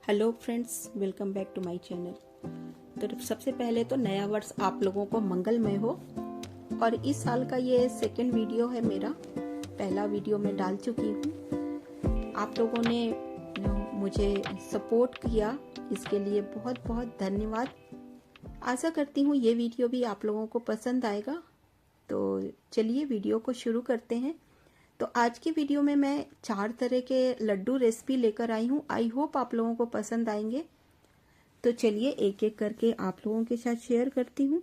Hello friends, welcome back to my channel. तो सबसे पहले तो नया वर्ष आप लोगों को मंगलमय हो। और इस साल का ये सेकंड वीडियो है मेरा। पहला वीडियो मैं डाल चुकी हूँ। आप लोगों ने मुझे सपोर्ट किया, इसके लिए बहुत बहुत धन्यवाद। आशा करती हूँ ये वीडियो भी आप लोगों को पसंद आएगा। तो चलिए वीडियो को शुरू करते हैं। तो आज की वीडियो में मैं 4 तरह के लड्डू रेसिपी लेकर आई हूँ। आई होप आप लोगों को पसंद आएंगे। तो चलिए एक एक करके आप लोगों के साथ शेयर करती हूँ।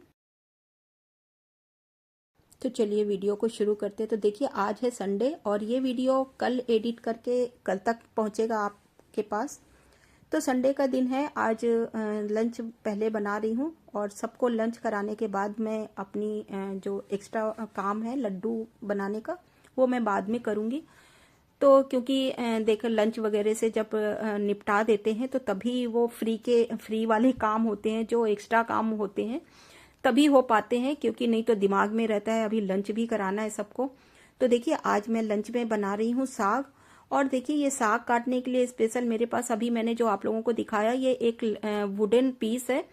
तो चलिए वीडियो को शुरू करते हैं। तो देखिए आज है संडे और ये वीडियो कल एडिट करके कल तक पहुँचेगा आपके पास। तो संडे का दिन है। आज लंच पहले बना रही हूँ और सबको लंच कराने के बाद मैं अपनी जो एक्स्ट्रा काम है लड्डू बनाने का वो मैं बाद में करूँगी। तो क्योंकि देखो लंच वगैरह से जब निपटा देते हैं तो तभी वो फ्री वाले काम होते हैं, जो एक्स्ट्रा काम होते हैं तभी हो पाते हैं, क्योंकि नहीं तो दिमाग में रहता है अभी लंच भी कराना है सबको। तो देखिए आज मैं लंच में बना रही हूँ साग। और देखिए ये साग काटने के लिए स्पेशल मेरे पास अभी मैंने जो आप लोगों को दिखाया ये एक वुडन पीस है।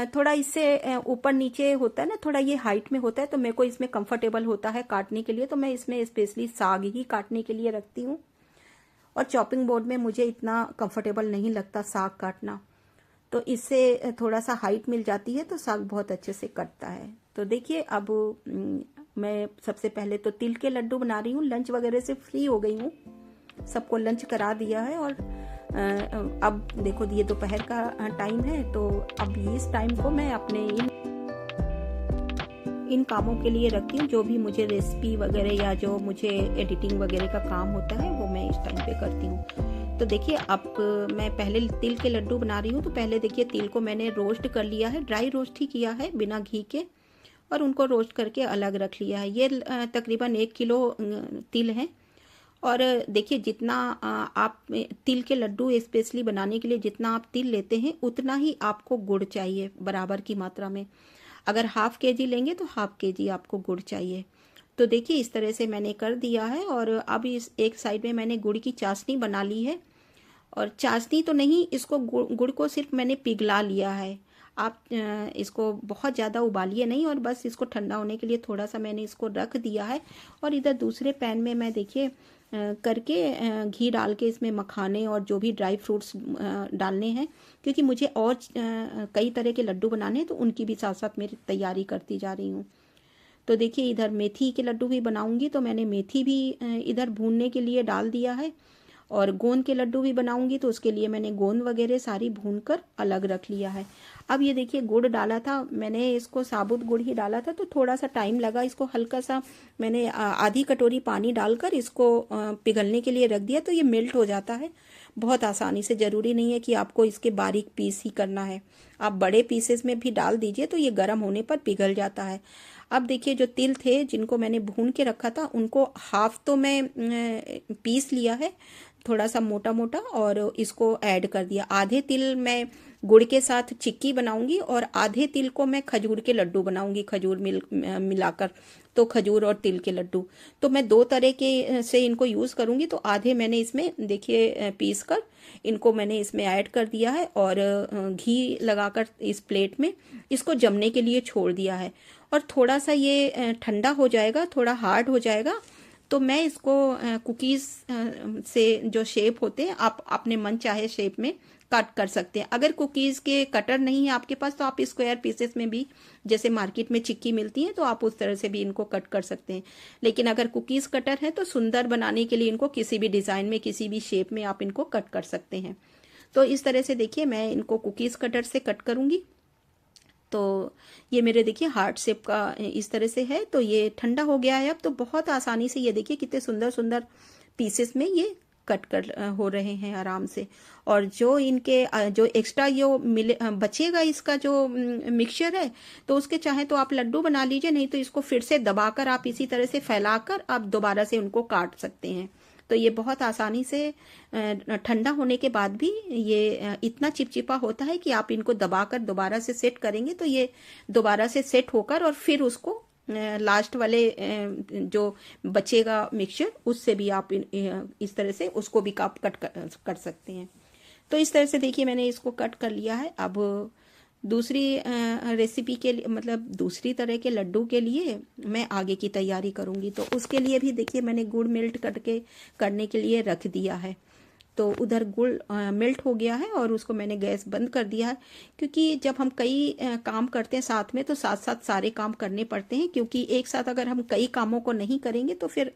थोड़ा इससे ऊपर नीचे होता है ना, थोड़ा ये हाइट में होता है, तो मेरे को इसमें कंफर्टेबल होता है काटने के लिए। तो मैं इसमें स्पेशली साग ही काटने के लिए रखती हूँ। और चॉपिंग बोर्ड में मुझे इतना कंफर्टेबल नहीं लगता साग काटना, तो इससे थोड़ा सा हाइट मिल जाती है तो साग बहुत अच्छे से कटता है। तो देखिए अब मैं सबसे पहले तो तिल के लड्डू बना रही हूँ। लंच वगैरह से फ्री हो गई हूँ, सबको लंच करा दिया है। और अब देखो ये दोपहर का टाइम है, तो अब इस टाइम को मैं अपने इन कामों के लिए रखती हूँ। जो भी मुझे रेसिपी वगैरह या जो मुझे एडिटिंग वगैरह का काम होता है वो मैं इस टाइम पे करती हूँ। तो देखिए अब मैं पहले तिल के लड्डू बना रही हूँ। तो पहले देखिए तिल को मैंने रोस्ट कर लिया है, ड्राई रोस्ट ही किया है बिना घी के, और उनको रोस्ट करके अलग रख लिया है। ये तकरीबन 1 किलो तिल है। और देखिए जितना आप तिल के लड्डू स्पेशली बनाने के लिए जितना आप तिल लेते हैं उतना ही आपको गुड़ चाहिए बराबर की मात्रा में। अगर हाफ केजी लेंगे तो हाफ केजी आपको गुड़ चाहिए। तो देखिए इस तरह से मैंने कर दिया है। और अब इस एक साइड में मैंने गुड़ की चाशनी बना ली है। और चाशनी तो नहीं, इसको गुड़ को सिर्फ मैंने पिघला लिया है। आप इसको बहुत ज़्यादा उबालिए नहीं, और बस इसको ठंडा होने के लिए थोड़ा सा मैंने इसको रख दिया है। और इधर दूसरे पैन में मैं देखिए करके घी डाल के इसमें मखाने और जो भी ड्राई फ्रूट्स डालने हैं, क्योंकि मुझे और कई तरह के लड्डू बनाने हैं, तो उनकी भी साथ साथ मेरी तैयारी करती जा रही हूँ। तो देखिए इधर मेथी के लड्डू भी बनाऊंगी, तो मैंने मेथी भी इधर भूनने के लिए डाल दिया है। और गोंद के लड्डू भी बनाऊंगी, तो उसके लिए मैंने गोंद वगैरह सारी भूनकर अलग रख लिया है। अब ये देखिए गुड़ डाला था मैंने, इसको साबुत गुड़ ही डाला था, तो थोड़ा सा टाइम लगा। इसको हल्का सा मैंने आधी कटोरी पानी डालकर इसको पिघलने के लिए रख दिया, तो ये मेल्ट हो जाता है बहुत आसानी से। ज़रूरी नहीं है कि आपको इसके बारीक पीस ही करना है, आप बड़े पीसेस में भी डाल दीजिए तो ये गर्म होने पर पिघल जाता है। अब देखिए जो तिल थे जिनको मैंने भून के रखा था उनको हाफ तो मैं पीस लिया है थोड़ा सा मोटा मोटा, और इसको ऐड कर दिया। आधे तिल मैं गुड़ के साथ चिक्की बनाऊंगी और आधे तिल को मैं खजूर के लड्डू बनाऊंगी, खजूर मिलाकर। तो खजूर और तिल के लड्डू तो मैं 2 तरह के से इनको यूज़ करूंगी। तो आधे मैंने इसमें देखिए पीस कर इनको मैंने इसमें ऐड कर दिया है, और घी लगाकर इस प्लेट में इसको जमने के लिए छोड़ दिया है। और थोड़ा सा ये ठंडा हो जाएगा, थोड़ा हार्ड हो जाएगा, तो मैं इसको कुकीज़ से जो शेप होते हैं आप अपने मन चाहे शेप में कट कर सकते हैं। अगर कुकीज़ के कटर नहीं है आपके पास तो आप स्क्वायर पीसेस में भी, जैसे मार्केट में चिक्की मिलती है, तो आप उस तरह से भी इनको कट कर सकते हैं। लेकिन अगर कुकीज़ कटर है तो सुंदर बनाने के लिए इनको किसी भी डिज़ाइन में किसी भी शेप में आप इनको कट कर सकते हैं। तो इस तरह से देखिए मैं इनको कुकीज़ कटर से कट करूँगी। तो ये मेरे देखिए हार्ट शेप का इस तरह से है। तो ये ठंडा हो गया है अब, तो बहुत आसानी से ये देखिए कितने सुंदर सुंदर पीसेस में ये कट कर हो रहे हैं आराम से। और जो इनके जो एक्स्ट्रा जो मिले बचेगा इसका जो मिक्सचर है, तो उसके चाहे तो आप लड्डू बना लीजिए, नहीं तो इसको फिर से दबाकर आप इसी तरह से फैलाकर आप दोबारा से उनको काट सकते हैं। तो ये बहुत आसानी से ठंडा होने के बाद भी ये इतना चिपचिपा होता है कि आप इनको दबाकर दोबारा से सेट करेंगे तो ये दोबारा से सेट होकर और फिर उसको लास्ट वाले जो बचेगा मिक्सचर उससे भी आप इस तरह से उसको भी आप कट कर सकते हैं। तो इस तरह से देखिए मैंने इसको कट कर लिया है। अब दूसरी रेसिपी के लिए, मतलब दूसरी तरह के लड्डू के लिए मैं आगे की तैयारी करूँगी। तो उसके लिए भी देखिए मैंने गुड़ मेल्ट करके करने के लिए रख दिया है। तो उधर गुड़ मेल्ट हो गया है और उसको मैंने गैस बंद कर दिया है, क्योंकि जब हम कई काम करते हैं साथ में तो साथ साथ सारे काम करने पड़ते हैं, क्योंकि एक साथ अगर हम कई कामों को नहीं करेंगे तो फिर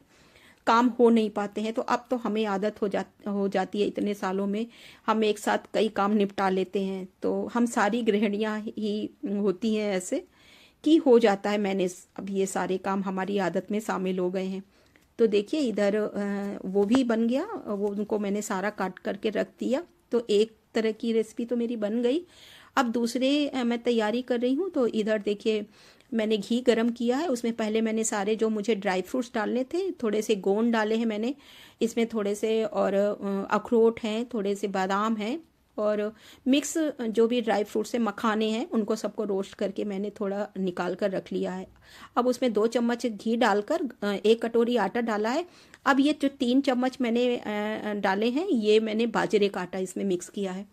काम हो नहीं पाते हैं। तो अब तो हमें आदत हो जाती है, इतने सालों में हम एक साथ कई काम निपटा लेते हैं। तो हम सारी गृहिणियाँ ही होती हैं ऐसे कि हो जाता है मैनेज। अब ये सारे काम हमारी आदत में शामिल हो गए हैं। तो देखिए इधर वो भी बन गया, वो उनको मैंने सारा काट करके रख दिया। तो एक तरह की रेसिपी तो मेरी बन गई। अब दूसरे मैं तैयारी कर रही हूँ। तो इधर देखिए मैंने घी गरम किया है, उसमें पहले मैंने सारे जो मुझे ड्राई फ्रूट्स डालने थे, थोड़े से गोंद डाले हैं मैंने इसमें, थोड़े से और अखरोट हैं, थोड़े से बादाम हैं और मिक्स जो भी ड्राई फ्रूट्स हैं, मखाने हैं, उनको सबको रोस्ट करके मैंने थोड़ा निकाल कर रख लिया है। अब उसमें 2 चम्मच घी डालकर 1 कटोरी आटा डाला है। अब ये जो 3 चम्मच मैंने डाले हैं, ये मैंने बाजरे का आटा इसमें मिक्स किया है,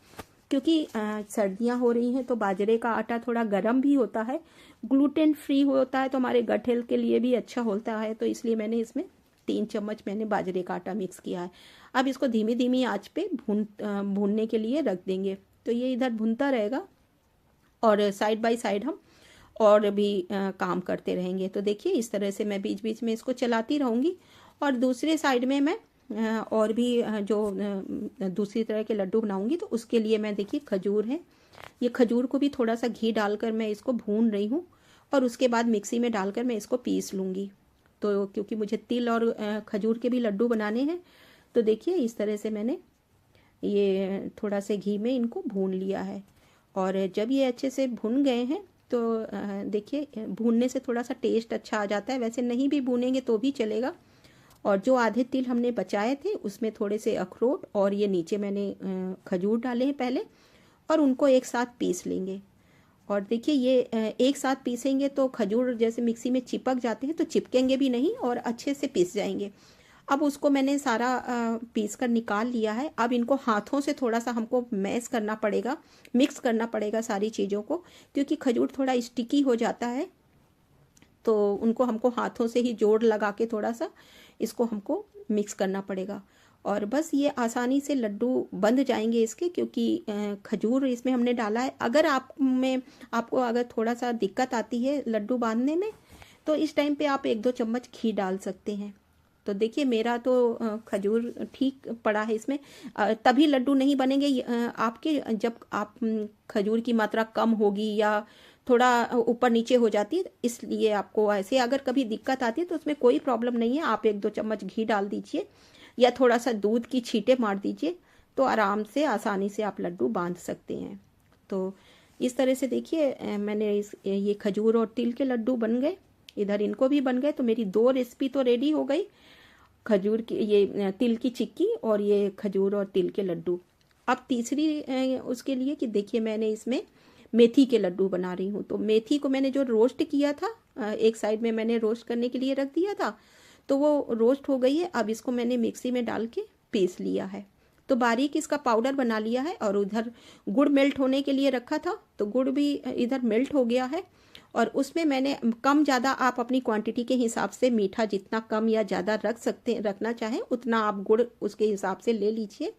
क्योंकि सर्दियाँ हो रही हैं तो बाजरे का आटा थोड़ा गर्म भी होता है, ग्लूटेन फ्री होता है, तो हमारे गट हेल्थ के लिए भी अच्छा होता है। तो इसलिए मैंने इसमें 3 चम्मच मैंने बाजरे का आटा मिक्स किया है। अब इसको धीमी धीमी आंच पे भूनने के लिए रख देंगे। तो ये इधर भुनता रहेगा और साइड बाय साइड हम और भी काम करते रहेंगे। तो देखिए इस तरह से मैं बीच बीच में इसको चलाती रहूँगी। और दूसरे साइड में मैं और भी जो दूसरी तरह के लड्डू बनाऊंगी, तो उसके लिए मैं देखिए खजूर है, ये खजूर को भी थोड़ा सा घी डालकर मैं इसको भून रही हूँ और उसके बाद मिक्सी में डालकर मैं इसको पीस लूँगी। तो क्योंकि मुझे तिल और खजूर के भी लड्डू बनाने हैं। तो देखिए इस तरह से मैंने ये थोड़ा से घी में इनको भून लिया है। और जब ये अच्छे से भुन गए हैं तो देखिए भूनने से थोड़ा सा टेस्ट अच्छा आ जाता है, वैसे नहीं भी भूनेंगे तो भी चलेगा। और जो आधे तिल हमने बचाए थे उसमें थोड़े से अखरोट और ये नीचे मैंने खजूर डाले हैं पहले, और उनको एक साथ पीस लेंगे। और देखिए ये एक साथ पीसेंगे तो खजूर जैसे मिक्सी में चिपक जाते हैं तो चिपकेंगे भी नहीं और अच्छे से पीस जाएंगे। अब उसको मैंने सारा पीस कर निकाल लिया है। अब इनको हाथों से थोड़ा सा हमको मैश करना पड़ेगा, मिक्स करना पड़ेगा सारी चीज़ों को, क्योंकि खजूर थोड़ा स्टिकी हो जाता है। तो उनको हमको हाथों से ही जोड़ लगा के थोड़ा सा इसको हमको मिक्स करना पड़ेगा। और बस ये आसानी से लड्डू बंध जाएंगे इसके, क्योंकि खजूर इसमें हमने डाला है। अगर आपको अगर थोड़ा सा दिक्कत आती है लड्डू बांधने में, तो इस टाइम पे आप 1-2 चम्मच घी डाल सकते हैं। तो देखिए मेरा तो खजूर ठीक पड़ा है इसमें। तभी लड्डू नहीं बनेंगे आपके, जब आप खजूर की मात्रा कम होगी या थोड़ा ऊपर नीचे हो जाती है। इसलिए आपको ऐसे अगर कभी दिक्कत आती है तो उसमें कोई प्रॉब्लम नहीं है, आप 1-2 चम्मच घी डाल दीजिए या थोड़ा सा दूध की छींटे मार दीजिए, तो आराम से आसानी से आप लड्डू बांध सकते हैं। तो इस तरह से देखिए मैंने ये खजूर और तिल के लड्डू बन गए, इधर इनको भी बन गए। तो मेरी 2 रेसिपी तो रेडी हो गई, खजूर की, ये तिल की चिक्की और ये खजूर और तिल के लड्डू। अब तीसरी उसके लिए कि देखिए मैंने इसमें मेथी के लड्डू बना रही हूँ। तो मेथी को मैंने जो रोस्ट किया था, एक साइड में मैंने रोस्ट करने के लिए रख दिया था, तो वो रोस्ट हो गई है। अब इसको मैंने मिक्सी में डाल के पीस लिया है, तो बारीक इसका पाउडर बना लिया है। और उधर गुड़ मेल्ट होने के लिए रखा था, तो गुड़ भी इधर मेल्ट हो गया है। और उसमें मैंने कम ज़्यादा आप अपनी क्वांटिटी के हिसाब से मीठा जितना कम या ज़्यादा रखना चाहें उतना आप गुड़ उसके हिसाब से ले लीजिए।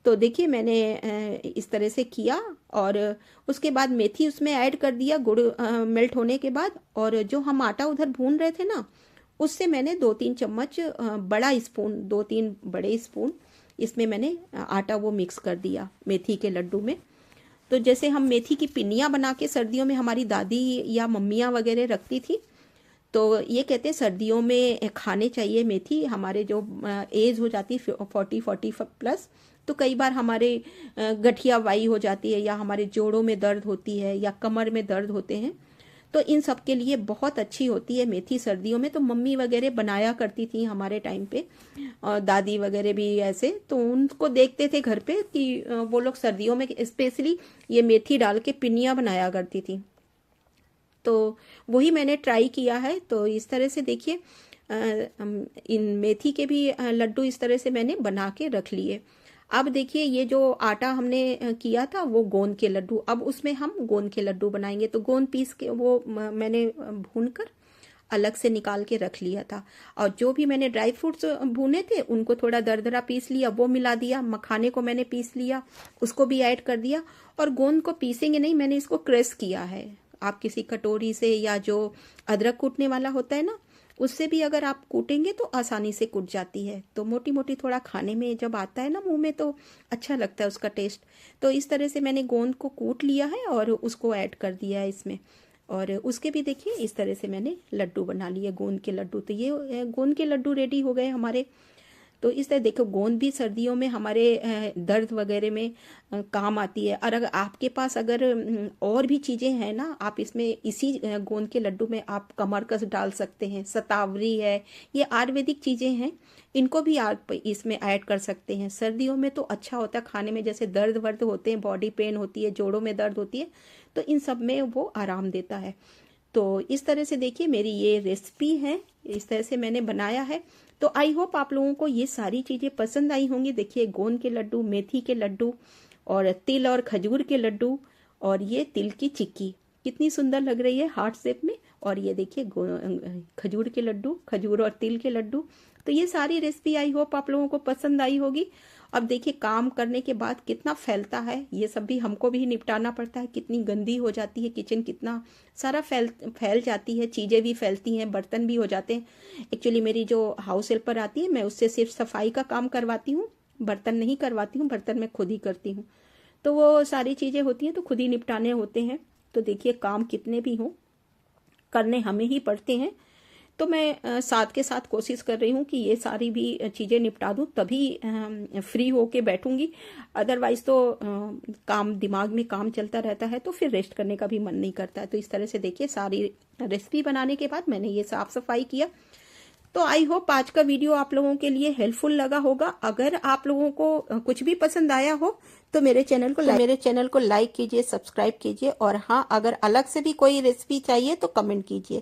तो देखिए मैंने इस तरह से किया और उसके बाद मेथी उसमें ऐड कर दिया गुड़ मेल्ट होने के बाद। और जो हम आटा उधर भून रहे थे ना, उससे मैंने 2-3 चम्मच बड़ा स्पून, 2-3 बड़े स्पून इसमें मैंने आटा वो मिक्स कर दिया मेथी के लड्डू में। तो जैसे हम मेथी की पिन्नियाँ बना के सर्दियों में हमारी दादी या मम्मियाँ वगैरह रखती थी, तो ये कहते हैं सर्दियों में खाने चाहिए मेथी। हमारे जो एज हो जाती है 40 प्लस, तो कई बार हमारे गठिया वाई हो जाती है या हमारे जोड़ों में दर्द होती है या कमर में दर्द होते हैं, तो इन सब के लिए बहुत अच्छी होती है मेथी सर्दियों में। तो मम्मी वगैरह बनाया करती थी हमारे टाइम पे, और दादी वगैरह भी ऐसे, तो उनको देखते थे घर पे कि वो लोग सर्दियों में स्पेशली ये मेथी डाल के पिन्नियाँ बनाया करती थी। तो वही मैंने ट्राई किया है। तो इस तरह से देखिए इन मेथी के भी लड्डू इस तरह से मैंने बना के रख लिए। अब देखिए ये जो आटा हमने किया था वो गोंद के लड्डू, अब उसमें हम गोंद के लड्डू बनाएंगे। तो गोंद पीस के वो मैंने भून कर अलग से निकाल के रख लिया था, और जो भी मैंने ड्राई फ्रूट्स भूने थे उनको थोड़ा दरदरा पीस लिया, वो मिला दिया। मखाने को मैंने पीस लिया, उसको भी ऐड कर दिया। और गोंद को पीसेंगे नहीं, मैंने इसको क्रश किया है। आप किसी कटोरी से या जो अदरक कूटने वाला होता है ना, उससे भी अगर आप कूटेंगे तो आसानी से कूट जाती है। तो मोटी मोटी थोड़ा खाने में जब आता है ना मुंह में तो अच्छा लगता है उसका टेस्ट। तो इस तरह से मैंने गोंद को कूट लिया है और उसको ऐड कर दिया है इसमें। और उसके भी देखिए इस तरह से मैंने लड्डू बना लिए, गोंद के लड्डू। तो ये गोंद के लड्डू रेडी हो गए हमारे। तो इस तरह देखो, गोंद भी सर्दियों में हमारे दर्द वगैरह में काम आती है। और अगर आपके पास अगर और भी चीज़ें हैं ना, आप इसमें इसी गोंद के लड्डू में आप कमरकस डाल सकते हैं, शतावरी है, ये आयुर्वेदिक चीज़ें हैं, इनको भी आप इसमें ऐड कर सकते हैं। सर्दियों में तो अच्छा होता है खाने में, जैसे दर्द वर्द होते हैं, बॉडी पेन होती है, जोड़ों में दर्द होती है, तो इन सब में वो आराम देता है। तो इस तरह से देखिए मेरी ये रेसिपी है, इस तरह से मैंने बनाया है। तो आई होप आप लोगों को ये सारी चीज़ें पसंद आई होंगी। देखिए गोंद के लड्डू, मेथी के लड्डू, और तिल और खजूर के लड्डू, और ये तिल की चिक्की कितनी सुंदर लग रही है हार्ट शेप में। और ये देखिए खजूर के लड्डू, खजूर और तिल के लड्डू। तो ये सारी रेसिपी आई होप आप लोगों को पसंद आई होगी। अब देखिए काम करने के बाद कितना फैलता है, ये सब भी हमको भी निपटाना पड़ता है। कितनी गंदी हो जाती है किचन, कितना सारा फैल जाती है, चीज़ें भी फैलती हैं, बर्तन भी हो जाते हैं। एक्चुअली मेरी जो हाउस हेल्पर आती है, मैं उससे सिर्फ सफाई का काम करवाती हूँ, बर्तन नहीं करवाती हूँ, बर्तन मैं खुद ही करती हूँ। तो वो सारी चीज़ें होती हैं तो खुद ही निपटाने होते हैं। तो देखिए काम कितने भी हों, करने हमें ही पड़ते हैं। तो मैं साथ के साथ कोशिश कर रही हूँ कि ये सारी भी चीज़ें निपटा दूँ, तभी फ्री होके बैठूंगी। अदरवाइज तो काम, दिमाग में काम चलता रहता है तो फिर रेस्ट करने का भी मन नहीं करता है। तो इस तरह से देखिए सारी रेसिपी बनाने के बाद मैंने ये साफ सफाई किया। तो आई होप आज का वीडियो आप लोगों के लिए हेल्पफुल लगा होगा। अगर आप लोगों को कुछ भी पसंद आया हो तो मेरे चैनल को लाइक कीजिए, सब्सक्राइब कीजिए। और हाँ, अगर अलग से भी कोई रेसिपी चाहिए तो कमेंट कीजिए।